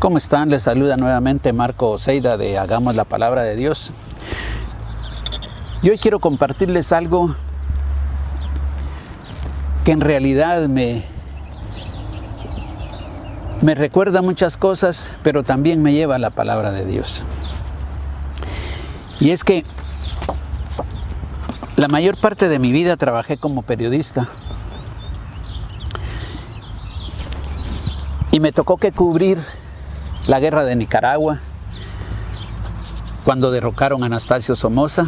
¿Cómo están? Les saluda nuevamente Marco Oseida de Hagamos la Palabra de Dios. Y hoy quiero compartirles algo que en realidad me recuerda muchas cosas, pero también me lleva a la palabra de Dios. Y es que la mayor parte de mi vida trabajé como periodista. Y me tocó que cubrir la guerra de Nicaragua, cuando derrocaron a Anastasio Somoza.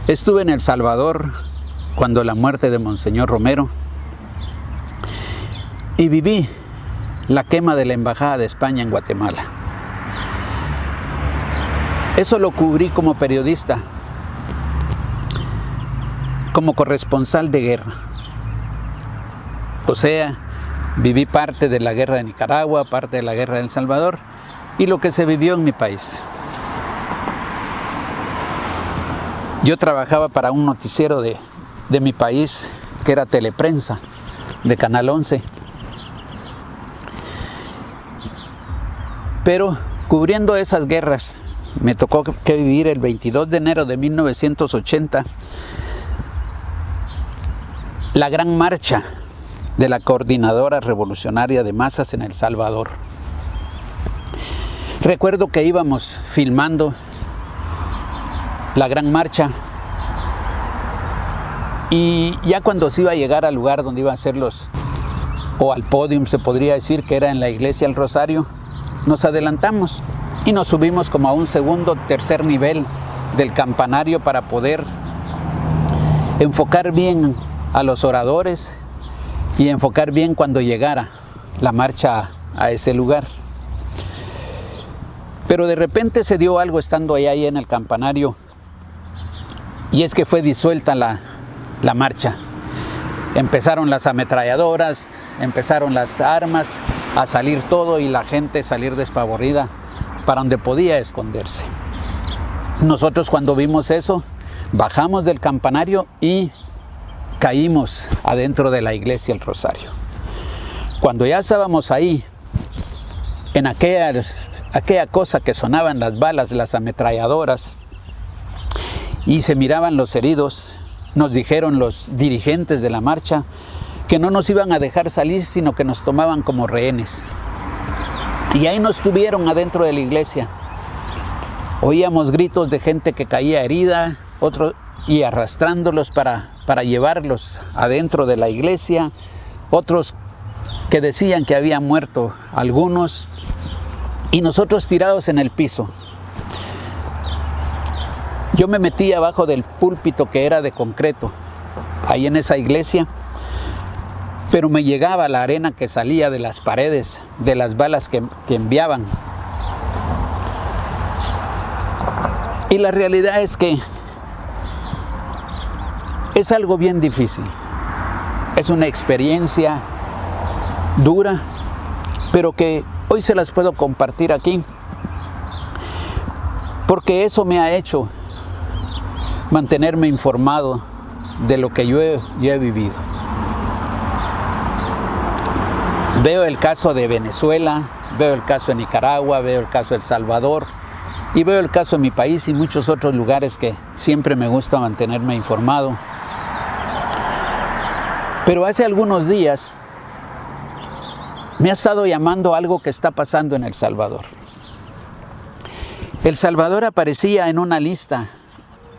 Estuve en El Salvador, cuando la muerte de Monseñor Romero. Y viví la quema de la Embajada de España en Guatemala. Eso lo cubrí como periodista, como corresponsal de guerra. O sea, viví parte de la guerra de Nicaragua, parte de la guerra de El Salvador y lo que se vivió en mi país. Yo trabajaba para un noticiero de mi país, que era Teleprensa, de Canal 11. Pero cubriendo esas guerras, me tocó que vivir el 22 de enero de 1980 la gran marcha de la Coordinadora Revolucionaria de Masas en El Salvador. Recuerdo que íbamos filmando la gran marcha y ya cuando se iba a llegar al lugar donde iban a ser o al podium, se podría decir que era en la iglesia El Rosario, nos adelantamos y nos subimos como a un segundo, tercer nivel del campanario para poder enfocar bien a los oradores y enfocar bien cuando llegara la marcha a ese lugar. Pero de repente se dio algo estando ahí en el campanario, y es que fue disuelta la marcha. Empezaron las ametralladoras, empezaron las armas, a salir todo y la gente salir despavorida para donde podía esconderse. Nosotros cuando vimos eso, bajamos del campanario y caímos adentro de la iglesia El Rosario. Cuando ya estábamos ahí, en aquella cosa que sonaban las balas, las ametralladoras, y se miraban los heridos, nos dijeron los dirigentes de la marcha que no nos iban a dejar salir, sino que nos tomaban como rehenes. Y ahí nos tuvieron adentro de la iglesia. Oíamos gritos de gente que caía herida, y arrastrándolos para llevarlos adentro de la iglesia, otros que decían que habían muerto algunos, y nosotros tirados en el piso. Yo me metí abajo del púlpito que era de concreto, ahí en esa iglesia, pero me llegaba la arena que salía de las paredes, de las balas que enviaban. Y la realidad es que es algo bien difícil, es una experiencia dura, pero que hoy se las puedo compartir aquí, porque eso me ha hecho mantenerme informado de lo que yo he vivido. Veo el caso de Venezuela, veo el caso de Nicaragua, veo el caso de El Salvador, y veo el caso de mi país y muchos otros lugares que siempre me gusta mantenerme informado. Pero hace algunos días me ha estado llamando algo que está pasando en El Salvador. El Salvador aparecía en una lista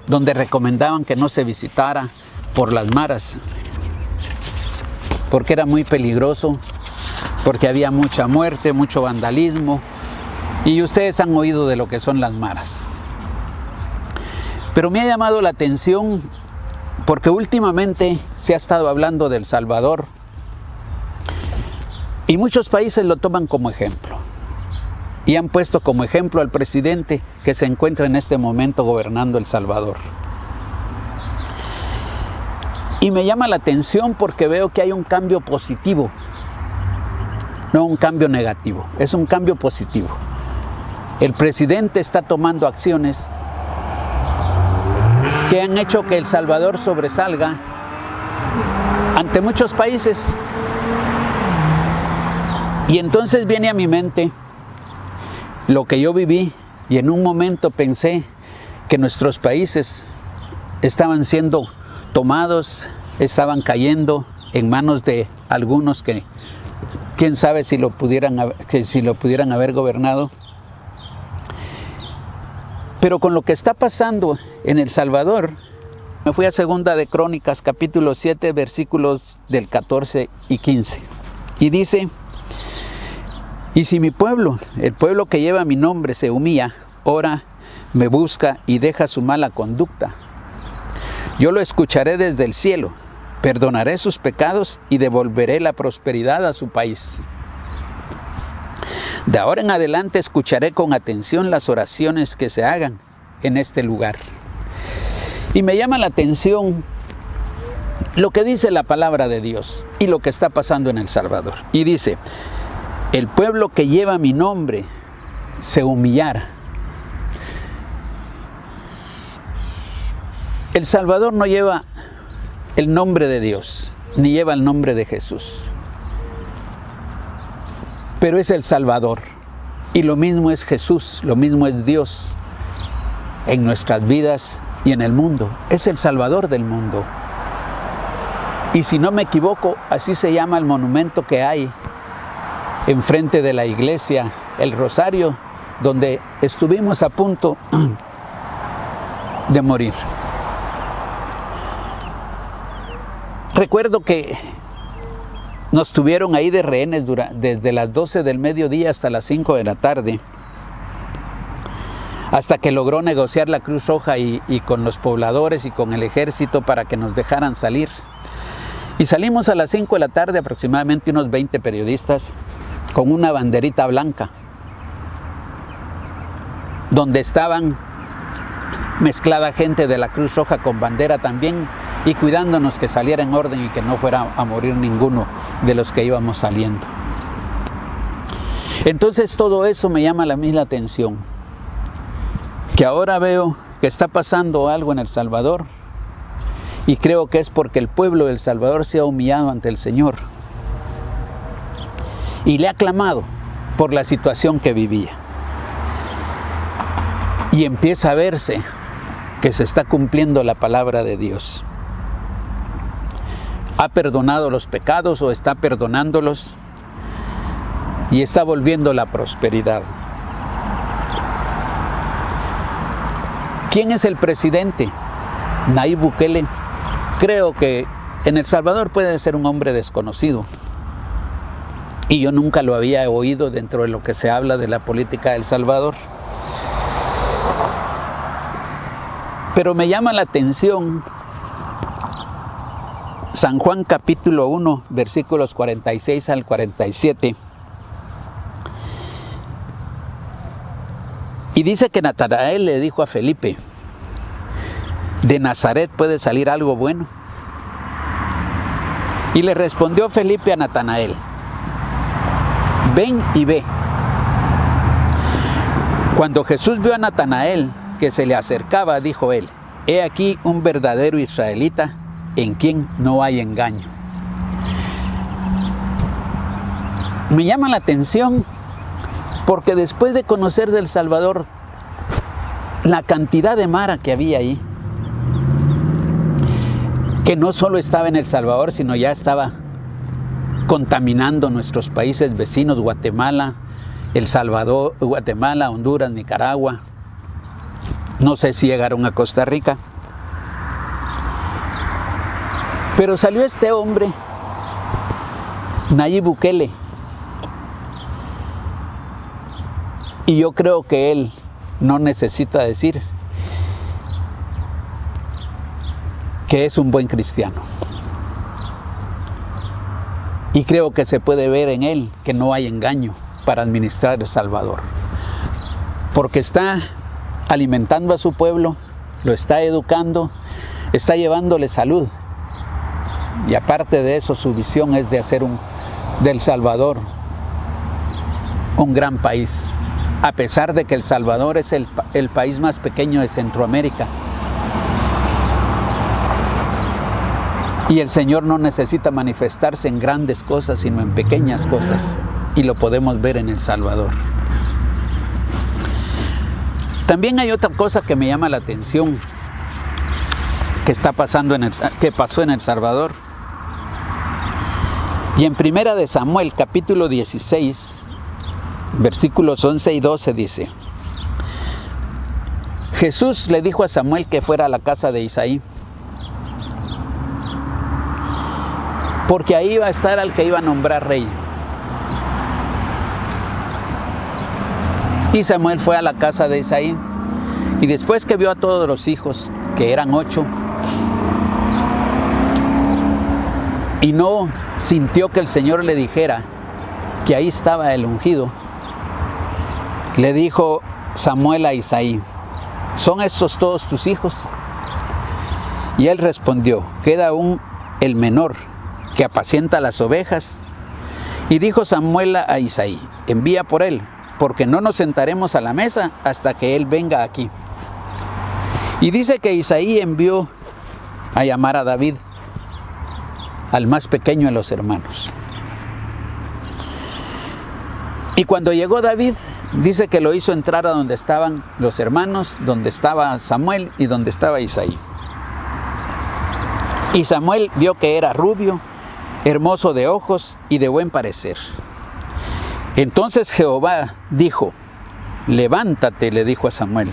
donde recomendaban que no se visitara por las maras, porque era muy peligroso, porque había mucha muerte, mucho vandalismo, y ustedes han oído de lo que son las maras. Pero me ha llamado la atención porque últimamente se ha estado hablando de El Salvador y muchos países lo toman como ejemplo y han puesto como ejemplo al presidente que se encuentra en este momento gobernando El Salvador. Y me llama la atención porque veo que hay un cambio positivo, no un cambio negativo, es un cambio positivo. El presidente está tomando acciones que han hecho que El Salvador sobresalga ante muchos países. Y entonces viene a mi mente lo que yo viví, y en un momento pensé que nuestros países estaban siendo tomados, estaban cayendo en manos de algunos que quién sabe si lo pudieran haber gobernado. Pero con lo que está pasando en El Salvador, me fui a Segunda de Crónicas, capítulo 7, versículos del 14 y 15. Y dice: y si mi pueblo, el pueblo que lleva mi nombre, se humilla, ora, me busca y deja su mala conducta, yo lo escucharé desde el cielo, perdonaré sus pecados y devolveré la prosperidad a su país. De ahora en adelante escucharé con atención las oraciones que se hagan en este lugar. Y me llama la atención lo que dice la palabra de Dios y lo que está pasando en El Salvador. Y dice: el pueblo que lleva mi nombre se humillara. El Salvador no lleva el nombre de Dios, ni lleva el nombre de Jesús, pero es el Salvador. Y lo mismo es Jesús, lo mismo es Dios en nuestras vidas y en el mundo. Es el Salvador del mundo. Y si no me equivoco, así se llama el monumento que hay enfrente de la iglesia, el Rosario, donde estuvimos a punto de morir. Recuerdo que nos tuvieron ahí de rehenes desde las 12 del mediodía hasta las 5 de la tarde, hasta que logró negociar la Cruz Roja y con los pobladores y con el ejército para que nos dejaran salir. Y salimos a las 5 de la tarde, aproximadamente unos 20 periodistas, con una banderita blanca, donde estaban mezclada gente de la Cruz Roja con bandera también, y cuidándonos que saliera en orden y que no fuera a morir ninguno de los que íbamos saliendo. Entonces todo eso me llama a mí la atención, que ahora veo que está pasando algo en El Salvador, y creo que es porque el pueblo de El Salvador se ha humillado ante el Señor y le ha clamado por la situación que vivía. Y empieza a verse que se está cumpliendo la palabra de Dios. Ha perdonado los pecados o está perdonándolos y está volviendo la prosperidad. ¿Quién es el presidente? Nayib Bukele. Creo que en El Salvador puede ser un hombre desconocido. Y yo nunca lo había oído dentro de lo que se habla de la política de El Salvador. Pero me llama la atención San Juan capítulo 1, versículos 46 al 47. Y dice que Natanael le dijo a Felipe: ¿de Nazaret puede salir algo bueno? Y le respondió Felipe a Natanael: ven y ve. Cuando Jesús vio a Natanael que se le acercaba, dijo él: he aquí un verdadero israelita en quien no hay engaño. Me llama la atención porque después de conocer del Salvador la cantidad de mara que había ahí, que no solo estaba en El Salvador, sino ya estaba contaminando nuestros países vecinos, Guatemala, El Salvador, Guatemala, Honduras, Nicaragua. No sé si llegaron a Costa Rica. Pero salió este hombre, Nayib Bukele, y yo creo que él no necesita decir que es un buen cristiano. Y creo que se puede ver en él que no hay engaño para administrar El Salvador, porque está alimentando a su pueblo, lo está educando, está llevándole salud. Y aparte de eso, su visión es de hacer del Salvador un gran país, a pesar de que El Salvador es el país más pequeño de Centroamérica. Y el Señor no necesita manifestarse en grandes cosas, sino en pequeñas cosas. y lo podemos ver en El Salvador. También hay otra cosa que me llama la atención que pasó en El Salvador. Y en Primera de Samuel, capítulo 16, versículos 11 y 12 dice: Jesús le dijo a Samuel que fuera a la casa de Isaí, porque ahí iba a estar al que iba a nombrar rey. Y Samuel fue a la casa de Isaí, y después que vio a todos los hijos, que eran 8, y no sintió que el Señor le dijera que ahí estaba el ungido, le dijo Samuel a Isaí: ¿son estos todos tus hijos? Y él respondió: queda aún el menor, que apacienta las ovejas. Y dijo Samuel a Isaí: envía por él, porque no nos sentaremos a la mesa hasta que él venga aquí. Y dice que Isaí envió a llamar a David, al más pequeño de los hermanos. Y cuando llegó David, dice que lo hizo entrar a donde estaban los hermanos, donde estaba Samuel y donde estaba Isaí. Y Samuel vio que era rubio, hermoso de ojos y de buen parecer. Entonces Jehová dijo: levántate, le dijo a Samuel,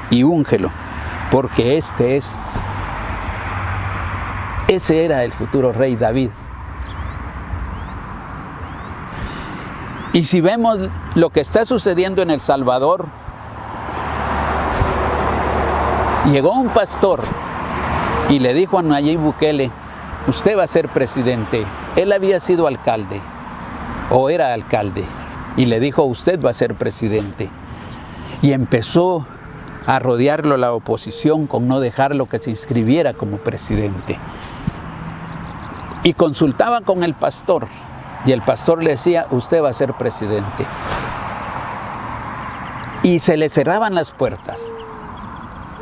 y úngelo, porque ese era el futuro rey David. Y si vemos lo que está sucediendo en El Salvador, llegó un pastor y le dijo a Nayib Bukele: usted va a ser presidente. Él había sido alcalde, o era alcalde, y le dijo: usted va a ser presidente. Y empezó a rodearlo la oposición con no dejarlo que se inscribiera como presidente. Y consultaba con el pastor, y el pastor le decía: usted va a ser presidente. Y se le cerraban las puertas,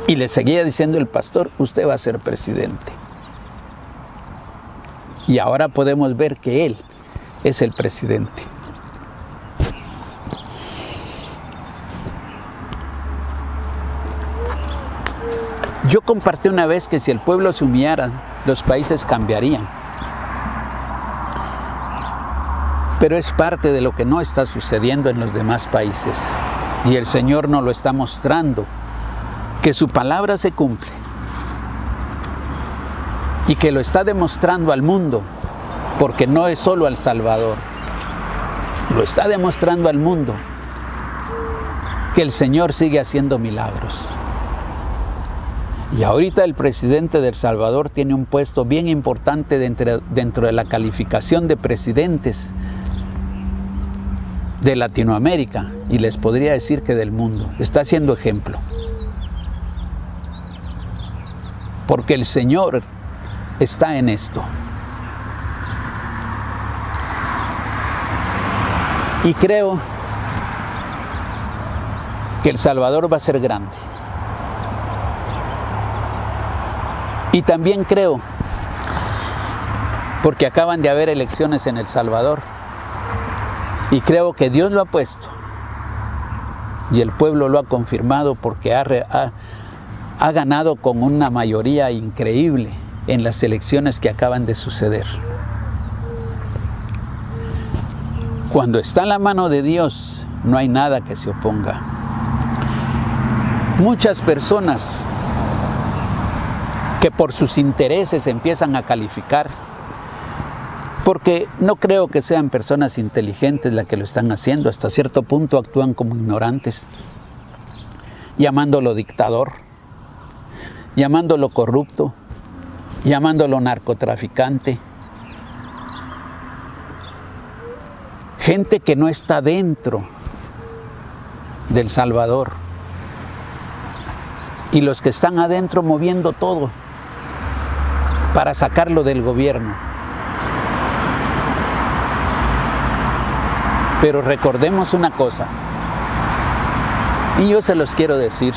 y le seguía diciendo el pastor: usted va a ser presidente. Y ahora podemos ver que él es el presidente. Yo compartí una vez que si el pueblo se humillara, los países cambiarían. Pero es parte de lo que no está sucediendo en los demás países. Y el Señor nos lo está mostrando, que su palabra se cumple. Y que lo está demostrando al mundo, porque no es solo a El Salvador. Lo está demostrando al mundo, que el Señor sigue haciendo milagros. Y ahorita el presidente de El Salvador tiene un puesto bien importante dentro de la calificación de presidentes de Latinoamérica, y les podría decir que del mundo. Está siendo ejemplo. Porque el Señor está en esto. Y creo que El Salvador va a ser grande. Y también creo, porque acaban de haber elecciones en El Salvador, y creo que Dios lo ha puesto, y el pueblo lo ha confirmado, porque ha ganado con una mayoría increíble en las elecciones que acaban de suceder. Cuando está en la mano de Dios, no hay nada que se oponga. Muchas personas que por sus intereses empiezan a calificar, porque no creo que sean personas inteligentes las que lo están haciendo, hasta cierto punto actúan como ignorantes, llamándolo dictador, llamándolo corrupto, llamándolo narcotraficante. Gente que no está dentro del Salvador, y los que están adentro moviendo todo para sacarlo del gobierno. Pero recordemos una cosa, y yo se los quiero decir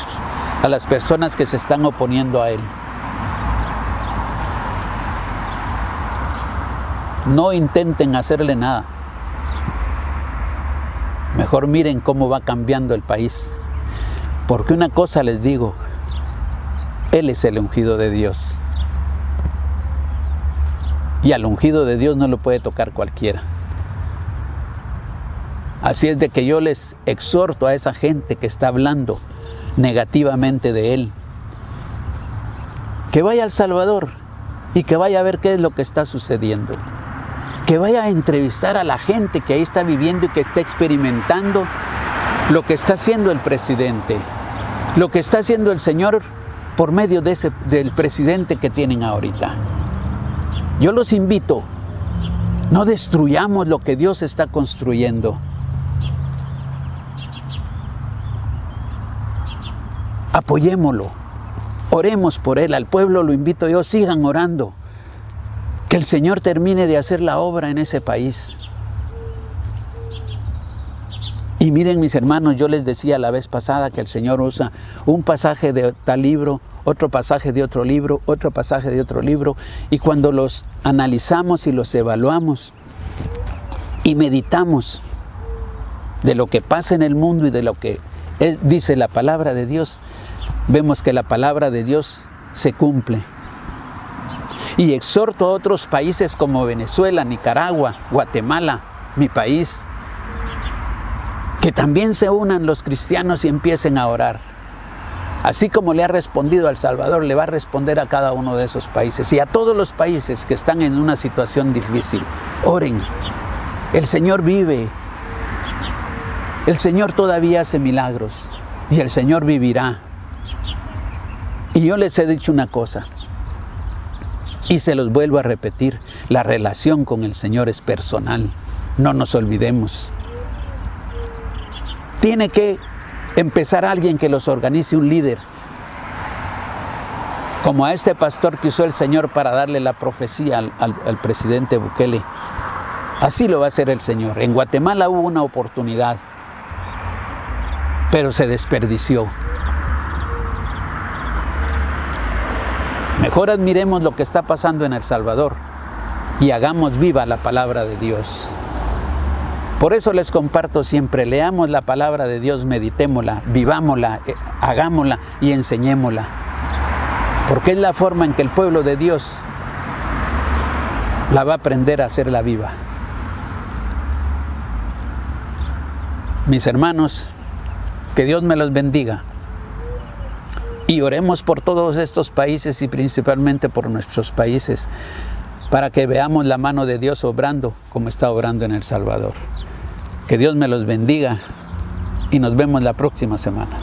a las personas que se están oponiendo a él: no intenten hacerle nada. Mejor miren cómo va cambiando el país. Porque una cosa les digo, Él es el ungido de Dios. Y al ungido de Dios no lo puede tocar cualquiera. Así es de que yo les exhorto a esa gente que está hablando negativamente de Él, que vaya a El Salvador y que vaya a ver qué es lo que está sucediendo. Que vaya a entrevistar a la gente que ahí está viviendo y que está experimentando lo que está haciendo el presidente, lo que está haciendo el Señor por medio del presidente que tienen ahorita. Yo los invito, no destruyamos lo que Dios está construyendo. Apoyémoslo, oremos por él, al pueblo lo invito yo, sigan orando, que el Señor termine de hacer la obra en ese país. Y miren mis hermanos, yo les decía la vez pasada que el Señor usa un pasaje de tal libro, otro pasaje de otro libro, otro pasaje de otro libro, y cuando los analizamos y los evaluamos y meditamos de lo que pasa en el mundo y de lo que dice la palabra de Dios, vemos que la palabra de Dios se cumple. Y exhorto a otros países como Venezuela, Nicaragua, Guatemala, mi país, que también se unan los cristianos y empiecen a orar. Así como le ha respondido a El Salvador, le va a responder a cada uno de esos países y a todos los países que están en una situación difícil. Oren, el Señor vive, el Señor todavía hace milagros y el Señor vivirá. Y yo les he dicho una cosa y se los vuelvo a repetir, la relación con el Señor es personal, no nos olvidemos. Tiene que empezar alguien que los organice, un líder, como a este pastor que usó el Señor para darle la profecía al presidente Bukele. Así lo va a hacer el Señor. En Guatemala hubo una oportunidad, pero se desperdició. Mejor admiremos lo que está pasando en El Salvador y hagamos viva la palabra de Dios. Por eso les comparto siempre, leamos la palabra de Dios, meditémosla, vivámosla, hagámosla y enseñémosla. Porque es la forma en que el pueblo de Dios la va a aprender a hacerla viva. Mis hermanos, que Dios me los bendiga. Y oremos por todos estos países y principalmente por nuestros países, para que veamos la mano de Dios obrando como está obrando en El Salvador. Que Dios me los bendiga y nos vemos la próxima semana.